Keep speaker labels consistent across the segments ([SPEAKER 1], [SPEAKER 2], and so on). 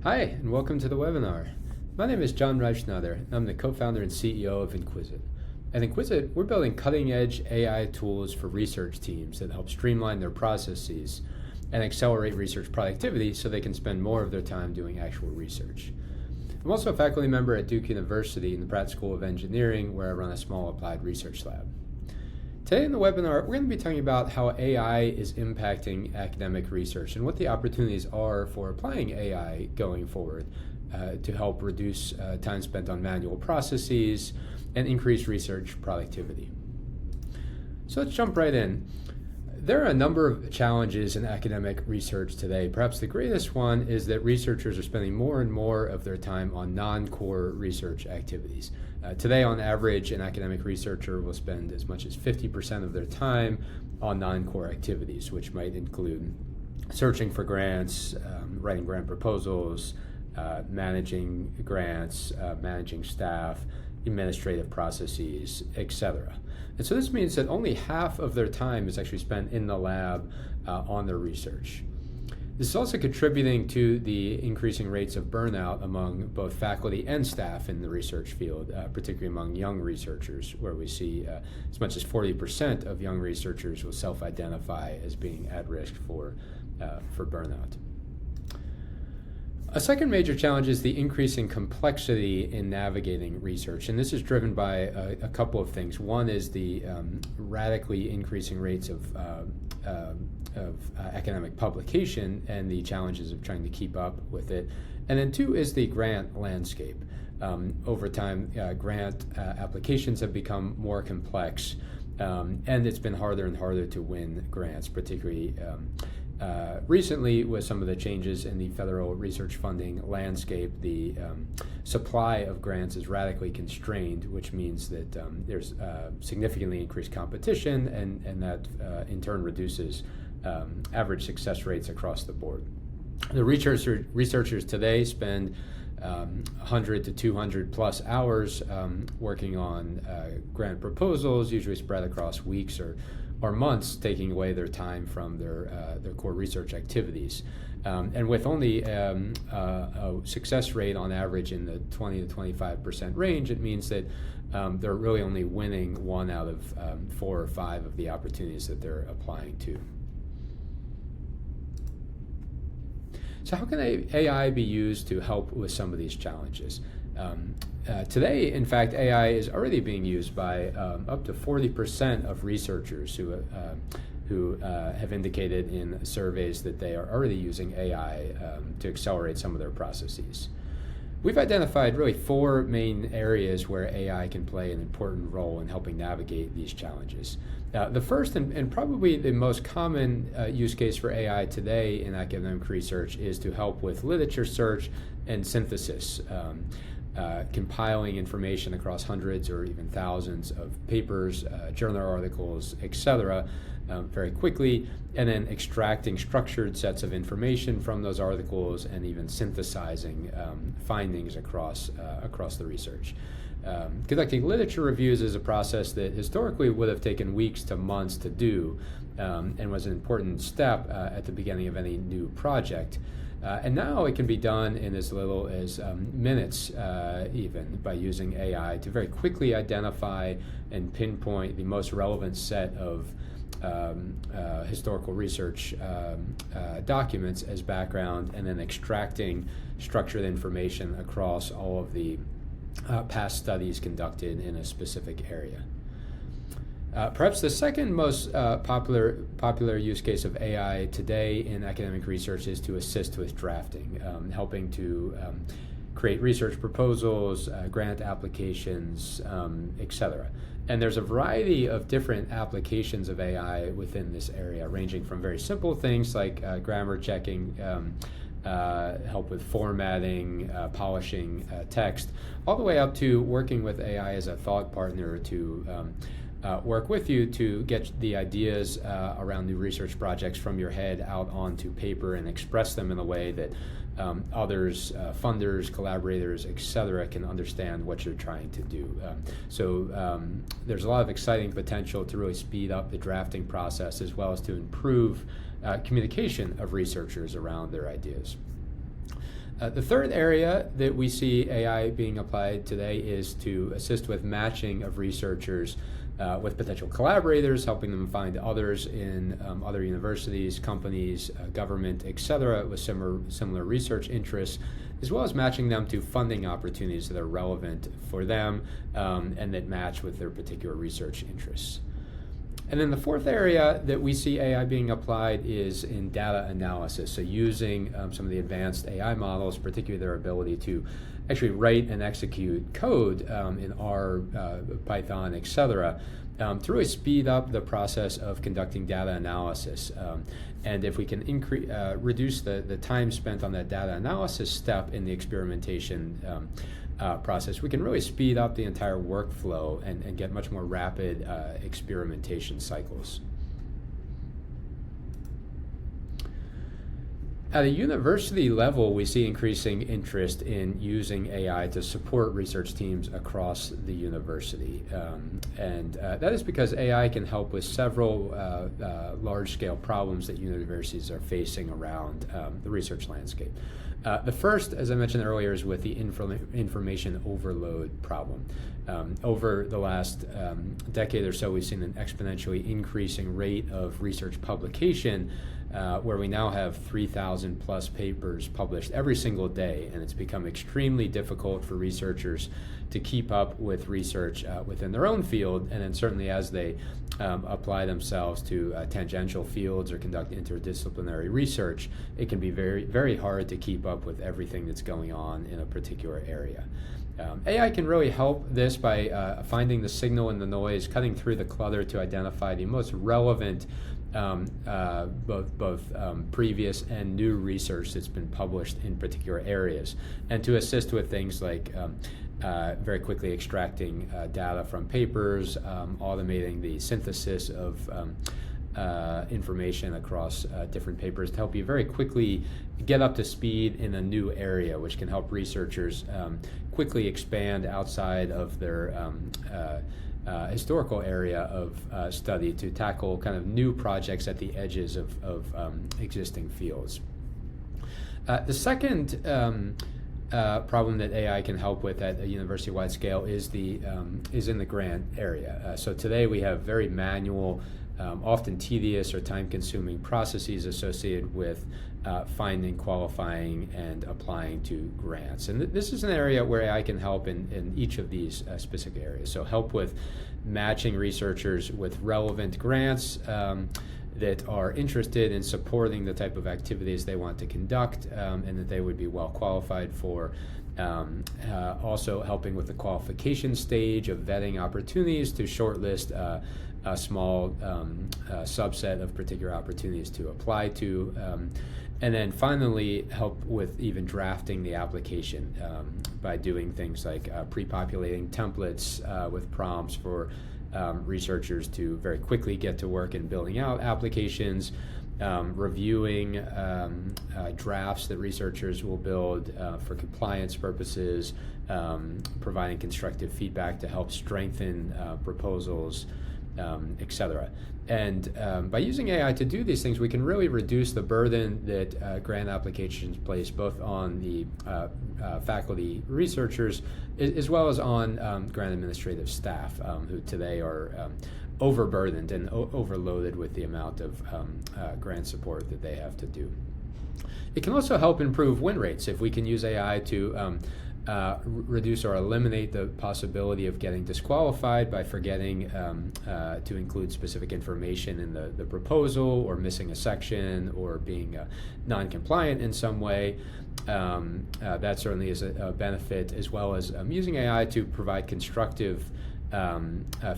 [SPEAKER 1] Hi, and welcome to the webinar. My name is John Reichnather. I'm the co-founder and CEO of Inquisit. At Inquisit, we're building cutting-edge AI tools for research teams that help streamline their processes and accelerate research productivity so they can spend more of their time doing actual research. I'm also a faculty member at Duke University in the Pratt School of Engineering, where I run a small applied research lab. Today in the webinar, we're going to be talking about how AI is impacting academic research and what the opportunities are for applying AI going forward to help reduce time spent on manual processes and increase research productivity. So let's jump right in. There are a number of challenges in academic research today. Perhaps the greatest one is that researchers are spending more and more of their time on non-core research activities. Today, on average, an academic researcher will spend as much as 50% of their time on non-core activities, which might include searching for grants, writing grant proposals, managing grants, managing staff, administrative processes, etc. And so this means that only half of their time is actually spent in the lab on their research. This is also contributing to the increasing rates of burnout among both faculty and staff in the research field, particularly among young researchers, where we see as much as 40% of young researchers will self-identify as being at risk for burnout. A second major challenge is the increasing complexity in navigating research, and this is driven by a couple of things. One is the radically increasing rates of academic publication and the challenges of trying to keep up with it. And then two is the grant landscape. Over time, grant applications have become more complex, and it's been harder and harder to win grants, particularly recently with some of the changes in the federal research funding landscape. The supply of grants is radically constrained, which means that there's significantly increased competition, and that in turn reduces average success rates across the board. The researchers today spend 100 to 200 plus hours working on grant proposals, usually spread across weeks or months, taking away their time from their core research activities. And with only a success rate on average in the 20 to 25% range, it means that they're really only winning 1 out of 4 or 5 of the opportunities that they're applying to. So how can AI be used to help with some of these challenges? Today, in fact, AI is already being used by up to 40% of researchers who have indicated in surveys that they are already using AI to accelerate some of their processes. We've identified really 4 main areas where AI can play an important role in helping navigate these challenges. The first and probably the most common use case for AI today in academic research is to help with literature search and synthesis, compiling information across hundreds or even thousands of papers, journal articles, etc., very quickly, and then extracting structured sets of information from those articles and even synthesizing findings across the research. Conducting literature reviews is a process that historically would have taken weeks to months to do, and was an important step at the beginning of any new project. And now it can be done in as little as minutes, even, by using AI to very quickly identify and pinpoint the most relevant set of historical research documents as background, and then extracting structured information across all of the past studies conducted in a specific area. Perhaps the second most popular use case of AI today in academic research is to assist with drafting, helping to create research proposals, grant applications, etc. And there's a variety of different applications of AI within this area, ranging from very simple things like grammar checking, help with formatting, polishing text, all the way up to working with AI as a thought partner to work with you to get the ideas around new research projects from your head out onto paper and express them in a way that others, funders, collaborators, etc., can understand what you're trying to do. So there's a lot of exciting potential to really speed up the drafting process, as well as to improve communication of researchers around their ideas. The third area that we see AI being applied today is to assist with matching of researchers with potential collaborators, helping them find others in other universities, companies, government, etc., with similar research interests, as well as matching them to funding opportunities that are relevant for them and that match with their particular research interests. And then the fourth area that we see AI being applied is in data analysis. So using some of the advanced AI models, particularly their ability to actually write and execute code in R, Python, etc., to really speed up the process of conducting data analysis. And if we can reduce the time spent on that data analysis step in the experimentation process, we can really speed up the entire workflow and get much more rapid experimentation cycles. At a university level, we see increasing interest in using AI to support research teams across the university. And that is because AI can help with several large-scale problems that universities are facing around the research landscape. The first, as I mentioned earlier, is with the information overload problem. Over the last decade or so, we've seen an exponentially increasing rate of research publication, where we now have 3,000 plus papers published every single day, and it's become extremely difficult for researchers to keep up with research within their own field, and then certainly as they apply themselves to tangential fields or conduct interdisciplinary research, it can be very, very hard to keep up with everything that's going on in a particular area. AI can really help this by finding the signal and the noise, cutting through the clutter to identify the most relevant both previous and new research that's been published in particular areas, and to assist with things like very quickly extracting data from papers, automating the synthesis of information across different papers to help you very quickly get up to speed in a new area, which can help researchers quickly expand outside of their historical area of study to tackle kind of new projects at the edges of existing fields. The second problem that AI can help with at a university-wide scale is in the grant area. So today we have very manual, often tedious or time-consuming processes associated with finding, qualifying, and applying to grants. And this is an area where AI can help in each of these specific areas. So help with matching researchers with relevant grants that are interested in supporting the type of activities they want to conduct and that they would be well qualified for. Also helping with the qualification stage of vetting opportunities to shortlist a small subset of particular opportunities to apply to. And then finally, help with even drafting the application by doing things like pre-populating templates with prompts for researchers to very quickly get to work in building out applications, reviewing drafts that researchers will build for compliance purposes, providing constructive feedback to help strengthen proposals, etc. And by using AI to do these things, we can really reduce the burden that grant applications place both on the faculty researchers as well as on grant administrative staff who today are overburdened and overloaded with the amount of grant support that they have to do. It can also help improve win rates if we can use AI to reduce or eliminate the possibility of getting disqualified by forgetting to include specific information in the proposal, or missing a section, or being non-compliant in some way. That certainly is a benefit, as well as using AI to provide constructive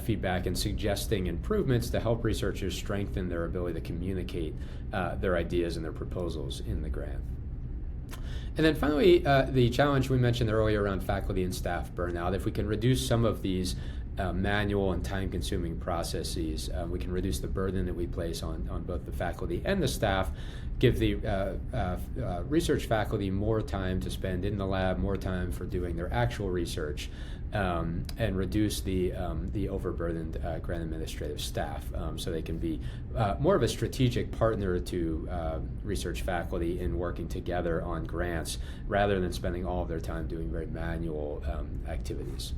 [SPEAKER 1] feedback and suggesting improvements to help researchers strengthen their ability to communicate their ideas and their proposals in the grant. And then finally, the challenge we mentioned earlier around faculty and staff burnout. If we can reduce some of these manual and time-consuming processes. We can reduce the burden that we place on both the faculty and the staff, give the research faculty more time to spend in the lab, more time for doing their actual research, and reduce the overburdened grant administrative staff, so they can be more of a strategic partner to research faculty in working together on grants rather than spending all of their time doing very manual activities.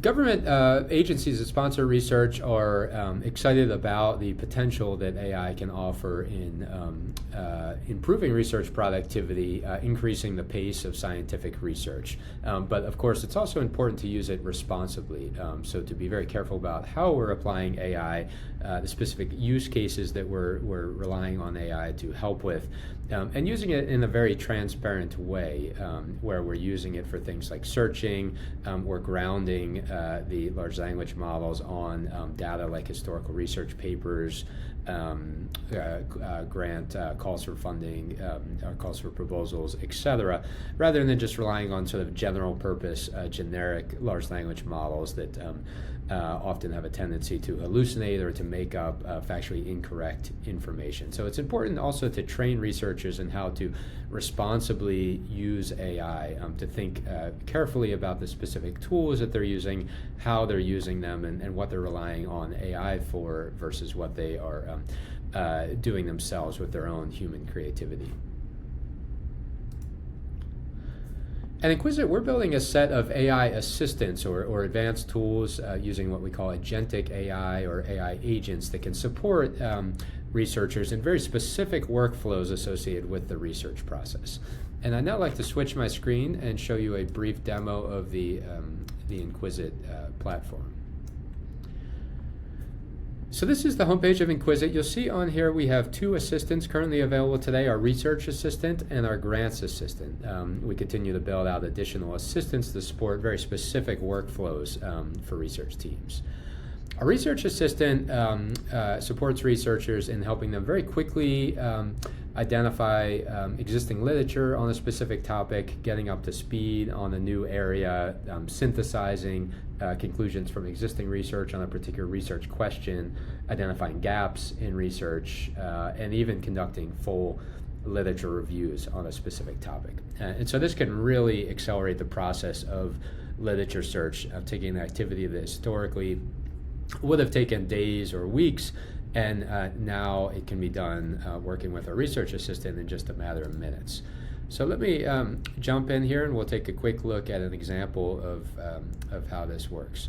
[SPEAKER 1] Government agencies that sponsor research are excited about the potential that AI can offer in improving research productivity, increasing the pace of scientific research. But of course, it's also important to use it responsibly. So to be very careful about how we're applying AI, the specific use cases that we're relying on AI to help with, and using it in a very transparent way, where we're using it for things like searching, we're grounding the large language models on data like historical research papers, grant calls for funding, calls for proposals, etc., rather than just relying on sort of general purpose, generic large language models that often have a tendency to hallucinate or to make up factually incorrect information. So it's important also to train researchers in how to responsibly use AI, to think carefully about the specific tools that they're using, how they're using them, and what they're relying on AI for versus what they are doing themselves with their own human creativity. At Inquisit, we're building a set of AI assistants or advanced tools using what we call agentic AI or AI agents that can support researchers in very specific workflows associated with the research process. And I'd now like to switch my screen and show you a brief demo of the Inquisit platform. So this is the homepage of Inquisit. You'll see on here we have two assistants currently available today, our research assistant and our grants assistant. We continue to build out additional assistants to support very specific workflows for research teams. Our research assistant supports researchers in helping them very quickly identify existing literature on a specific topic, getting up to speed on a new area, synthesizing conclusions from existing research on a particular research question, identifying gaps in research, and even conducting full literature reviews on a specific topic. And so this can really accelerate the process of literature search, taking an activity that historically would have taken days or weeks, and now it can be done working with a research assistant in just a matter of minutes. So let me jump in here and we'll take a quick look at an example of how this works.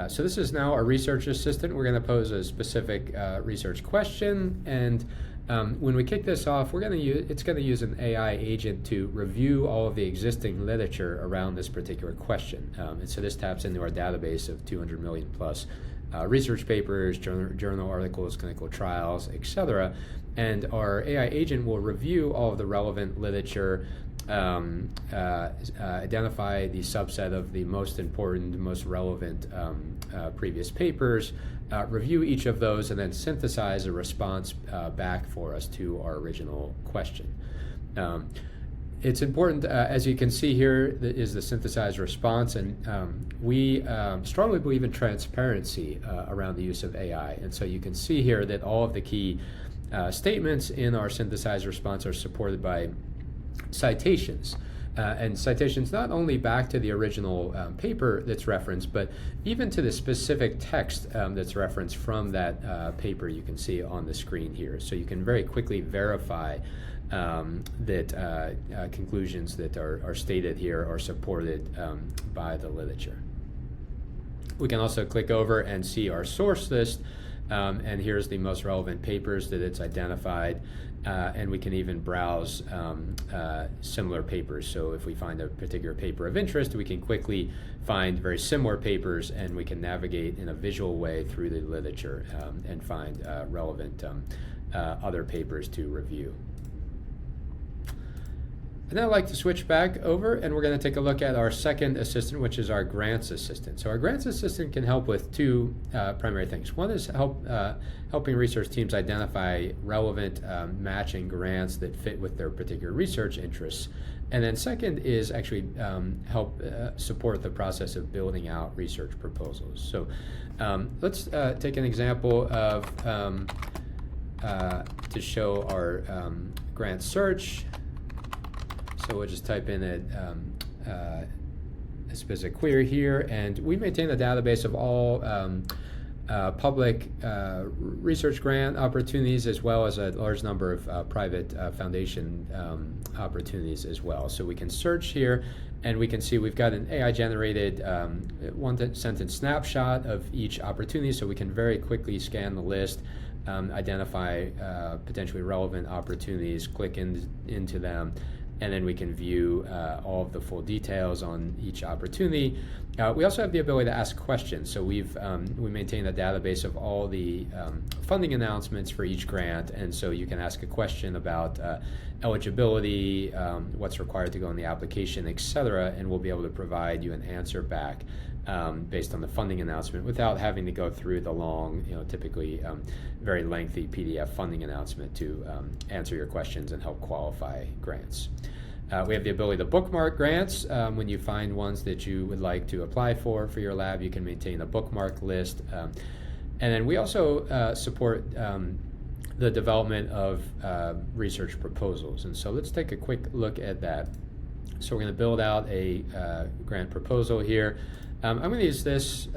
[SPEAKER 1] So this is now our research assistant. We're going to pose a specific research question, and when we kick this off, it's going to use an AI agent to review all of the existing literature around this particular question. And so this taps into our database of 200 million plus research papers, journal articles, clinical trials, etc. And our AI agent will review all of the relevant literature, identify the subset of the most important, most relevant previous papers, review each of those, and then synthesize a response back for us to our original question. It's important, as you can see here, is the synthesized response, and we strongly believe in transparency around the use of AI. And so you can see here that all of the key statements in our synthesized response are supported by citations. And citations not only back to the original paper that's referenced, but even to the specific text that's referenced from that paper you can see on the screen here. So you can very quickly verify that conclusions that are stated here are supported by the literature. We can also click over and see our source list, and here's the most relevant papers that it's identified, and we can even browse similar papers. So if we find a particular paper of interest, we can quickly find very similar papers, and we can navigate in a visual way through the literature and find relevant other papers to review. And then I'd like to switch back over, and we're going to take a look at our second assistant, which is our grants assistant. So our grants assistant can help with two primary things. One is helping research teams identify relevant matching grants that fit with their particular research interests. And then second is actually help support the process of building out research proposals. So let's take an example of to show our grant search. So we'll just type in a specific query here, and we maintain a database of all public research grant opportunities, as well as a large number of private foundation opportunities as well. So we can search here, and we can see we've got an AI-generated one-sentence snapshot of each opportunity, so we can very quickly scan the list, identify potentially relevant opportunities, click into them, and then we can view all of the full details on each opportunity. We also have the ability to ask questions. So we maintain a database of all the funding announcements for each grant, and so you can ask a question about eligibility, what's required to go in the application, etc., and we'll be able to provide you an answer back based on the funding announcement without having to go through the long, typically very lengthy PDF funding announcement to answer your questions and help qualify grants. We have the ability to bookmark grants. When you find ones that you would like to apply for your lab, you can maintain a bookmark list. And then we also support the development of research proposals. And so let's take a quick look at that. So we're going to build out a grant proposal here. I'm going to use this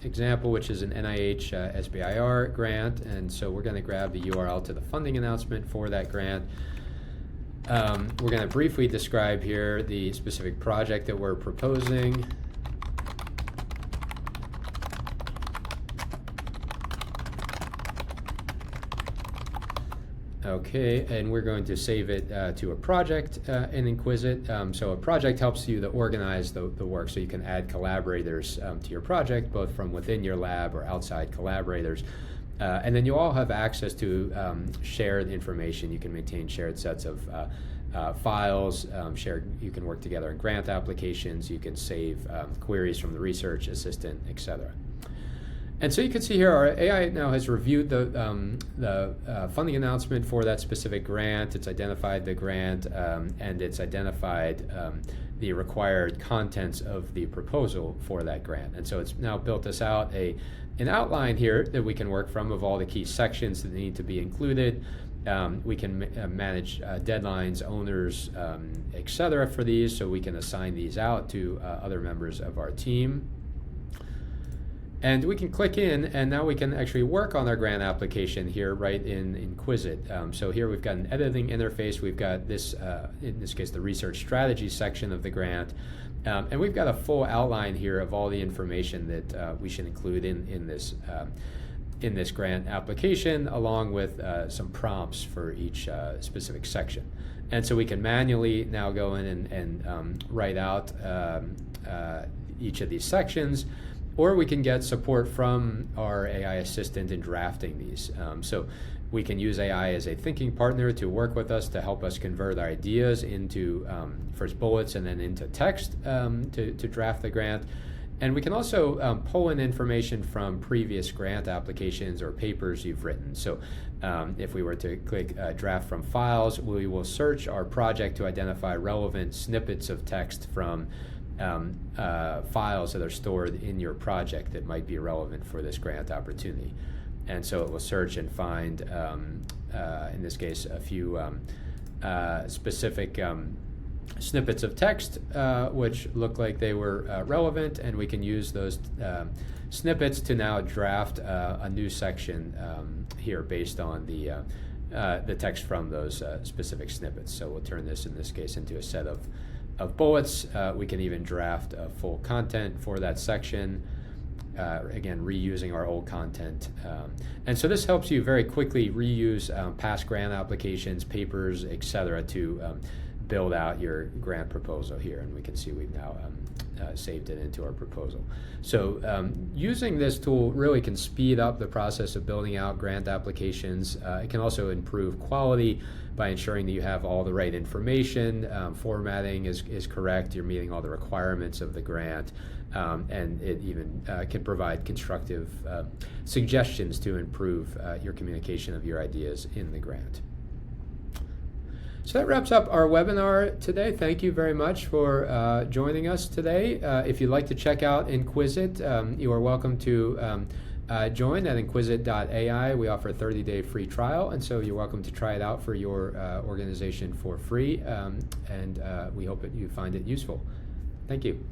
[SPEAKER 1] example, which is an NIH SBIR grant, and so we're going to grab the URL to the funding announcement for that grant. We're going to briefly describe here the specific project that we're proposing. Okay, and we're going to save it to a project in Inquisit. So a project helps you to organize the work, so you can add collaborators to your project, both from within your lab or outside collaborators. And then you all have access to shared information. You can maintain shared sets of files, you can work together in grant applications, you can save queries from the research assistant, etc. And so you can see here our AI now has reviewed the funding announcement for that specific grant. It's identified the grant and it's identified the required contents of the proposal for that grant. And so it's now built us out an outline here that we can work from of all the key sections that need to be included. We can manage deadlines, owners, etc. for these, so we can assign these out to other members of our team. And we can click in, and now we can actually work on our grant application here right in Inquisit. So here we've got an editing interface. We've got this, in this case, the research strategy section of the grant. And we've got a full outline here of all the information that we should include in this grant application, along with some prompts for each specific section. And so we can manually now go in and write out each of these sections, or we can get support from our AI assistant in drafting these. So we can use AI as a thinking partner to work with us to help us convert our ideas into first bullets and then into text to draft the grant. And we can also pull in information from previous grant applications or papers you've written. So if we were to click draft from files, we will search our project to identify relevant snippets of text from files that are stored in your project that might be relevant for this grant opportunity. And so it will search and find, in this case, a few specific snippets of text which look like they were relevant, and we can use those snippets to now draft a new section here based on the text from those specific snippets. So we'll turn this, in this case, into a set of bullets. We can even draft full content for that section, again reusing our old content. And so this helps you very quickly reuse past grant applications, papers, etc. to build out your grant proposal here. And we can see we've now saved it into our proposal. So using this tool really can speed up the process of building out grant applications. It can also improve quality by ensuring that you have all the right information, formatting is correct, you're meeting all the requirements of the grant, and it even can provide constructive suggestions to improve your communication of your ideas in the grant. So that wraps up our webinar today. Thank you very much for joining us today. If you'd like to check out Inquisit, you are welcome to join at inquisit.ai. We offer a 30-day free trial, and so you're welcome to try it out for your organization for free, and we hope that you find it useful. Thank you.